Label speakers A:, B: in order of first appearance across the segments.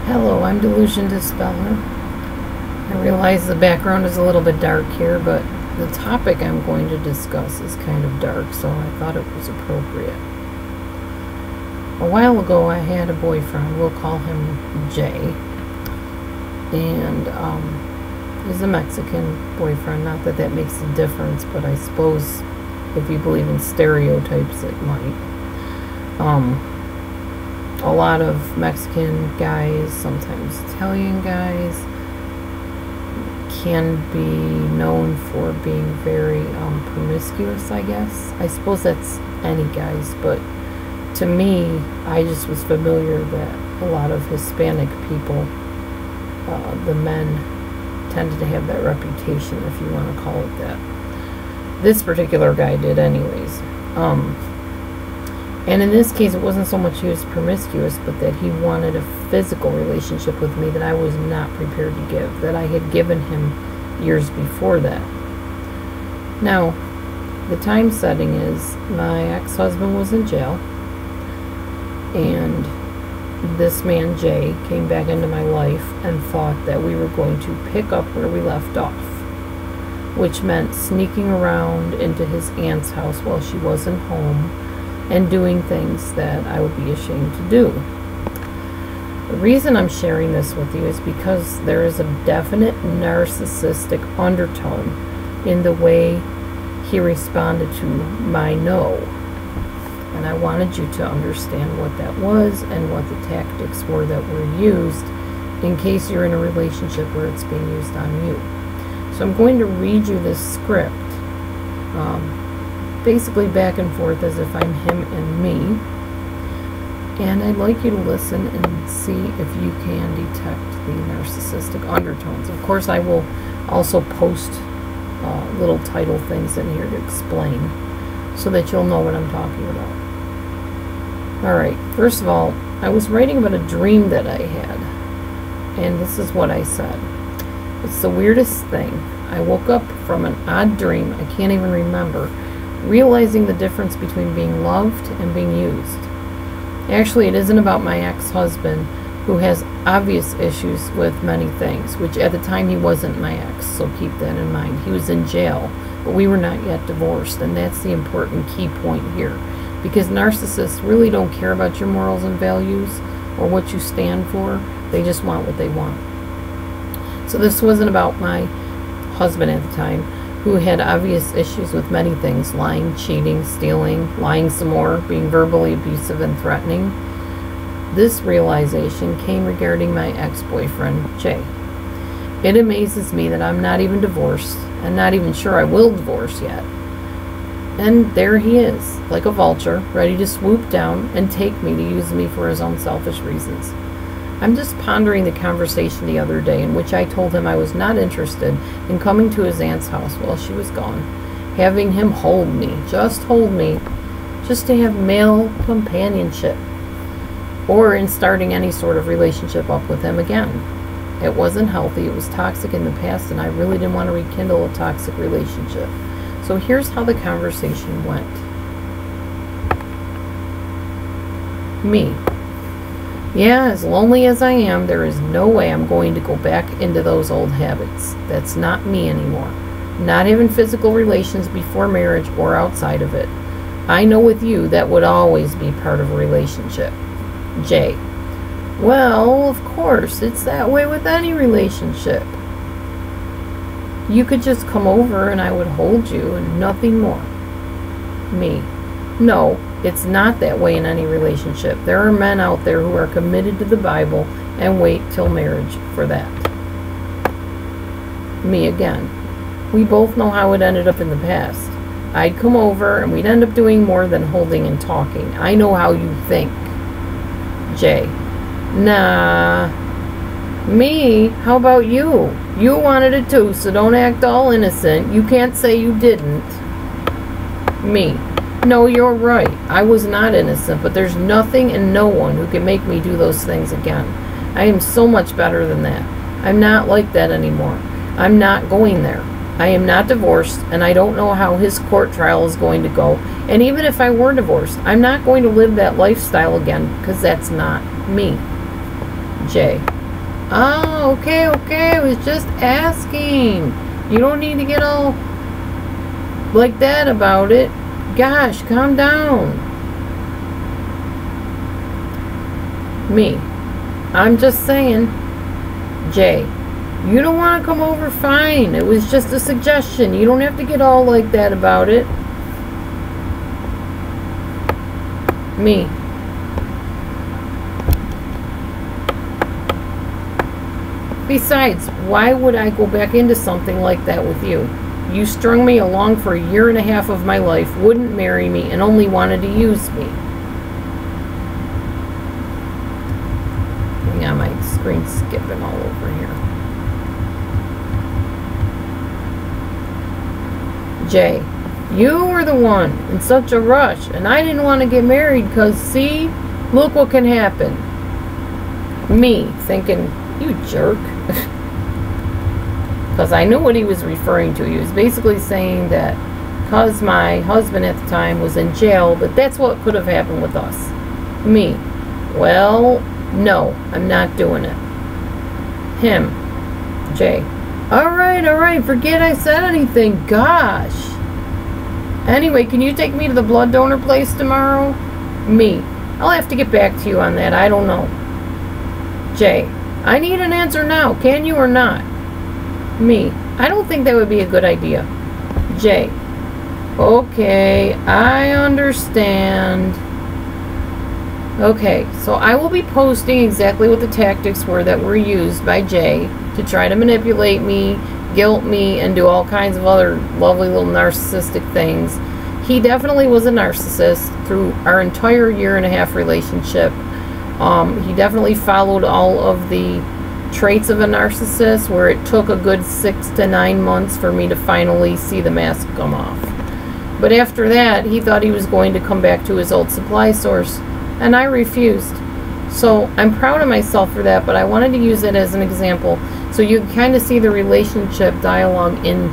A: Hello, I'm DelusionDispeller. I realize the background is a little bit dark here, but the topic I'm going to discuss is kind of dark, so I thought it was appropriate. A while ago I had a boyfriend, we'll call him Jay, and he's a Mexican boyfriend. Not that that makes a difference, but I suppose if you believe in stereotypes it might. A lot of Mexican guys, sometimes Italian guys, can be known for being very promiscuous, I guess. I suppose that's any guys, but to me, I just was familiar that a lot of Hispanic people, the men, tended to have that reputation, if you want to call it that. This particular guy did anyways. And in this case, it wasn't so much he was promiscuous, but that he wanted a physical relationship with me that I was not prepared to give, that I had given him years before that. Now, the time setting is my ex-husband was in jail, and this man, Jay, came back into my life and thought that we were going to pick up where we left off, which meant sneaking around into his aunt's house while she wasn't home, and doing things that I would be ashamed to do. The reason I'm sharing this with you is because there is a definite narcissistic undertone in the way he responded to my no. And I wanted you to understand what that was and what the tactics were that were used in case you're in a relationship where it's being used on you. So I'm going to read you this script. Basically back and forth as if I'm him and me, and I'd like you to listen and see if you can detect the narcissistic undertones. Of course, I will also post little title things in here to explain so that you'll know what I'm talking about. Alright, first of all, I was writing about a dream that I had, and this is what I said. It's the weirdest thing. I woke up from an odd dream I can't even remember, realizing the difference between being loved and being used. Actually, it isn't about my ex-husband, who has obvious issues with many things, which at the time he wasn't my ex, so keep that in mind. He was in jail, but we were not yet divorced, and that's the important key point here, because narcissists really don't care about your morals and values or what you stand for. They just want what they want. So this wasn't about my husband at the time, who had obvious issues with many things: lying, cheating, stealing, lying some more, being verbally abusive and threatening. This realization came regarding my ex-boyfriend, Jay. It amazes me that I'm not even divorced, and not even sure I will divorce yet. And there he is, like a vulture, ready to swoop down and take me to use me for his own selfish reasons. I'm just pondering the conversation the other day in which I told him I was not interested in coming to his aunt's house while she was gone, having him hold me, just to have male companionship, or in starting any sort of relationship up with him again. It wasn't healthy, it was toxic in the past, and I really didn't want to rekindle a toxic relationship. So here's how the conversation went. Me. Yeah, as lonely as I am, there is no way I'm going to go back into those old habits. That's not me anymore. Not having physical relations before marriage or outside of it. I know with you that would always be part of a relationship. Jay. Well, of course, it's that way with any relationship. You could just come over and I would hold you and nothing more. Me. No. It's not that way in any relationship. There are men out there who are committed to the Bible and wait till marriage for that. Me again. We both know how it ended up in the past. I'd come over and we'd end up doing more than holding and talking. I know how you think. Jay. Nah. Me? How about you? You wanted it too, so don't act all innocent. You can't say you didn't. Me. No, you're right. I was not innocent, but there's nothing and no one who can make me do those things again. I am so much better than that. I'm not like that anymore. I'm not going there. I am not divorced, and I don't know how his court trial is going to go. And even if I were divorced, I'm not going to live that lifestyle again, because that's not me. Jay. Oh, okay, okay. I was just asking. You don't need to get all like that about it. Gosh, calm down. Me. I'm just saying. Jay, you don't want to come over, fine. It was just a suggestion. You don't have to get all like that about it. Me. Besides, why would I go back into something like that with you? You strung me along for 1.5 years of my life, wouldn't marry me, and only wanted to use me. Yeah, my screen's skipping all over here. Jay, you were the one in such a rush, and I didn't want to get married because, see, look what can happen. Me, thinking, you jerk. Because I knew what he was referring to. He was basically saying that because my husband at the time was in jail, that that's what could have happened with us. Me, well, no, I'm not doing it. Him, Jay, all right, forget I said anything, gosh. Anyway, can you take me to the blood donor place tomorrow? Me, I'll have to get back to you on that, I don't know. Jay, I need an answer now, can you or not? Me, I don't think that would be a good idea. Jay, okay, I understand. Okay, so I will be posting exactly what the tactics were that were used by Jay to try to manipulate me, guilt me, and do all kinds of other lovely little narcissistic things. He definitely was a narcissist through our entire 1.5 year relationship. He definitely followed all of the traits of a narcissist, where it took a good 6 to 9 months for me to finally see the mask come off. But after that, he thought he was going to come back to his old supply source, and I refused. So I'm proud of myself for that, but I wanted to use it as an example so you can kind of see the relationship dialogue in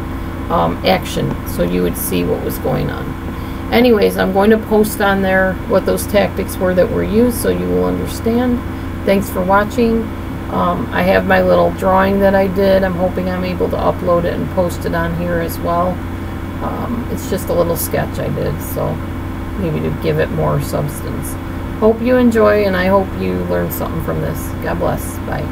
A: action, so you would see what was going on. Anyways, I'm going to post on there what those tactics were that were used so you will understand. Thanks for watching. I have my little drawing that I did. I'm hoping I'm able to upload it and post it on here as well. It's just a little sketch I did, so maybe to give it more substance. Hope you enjoy, and I hope you learned something from this. God bless. Bye.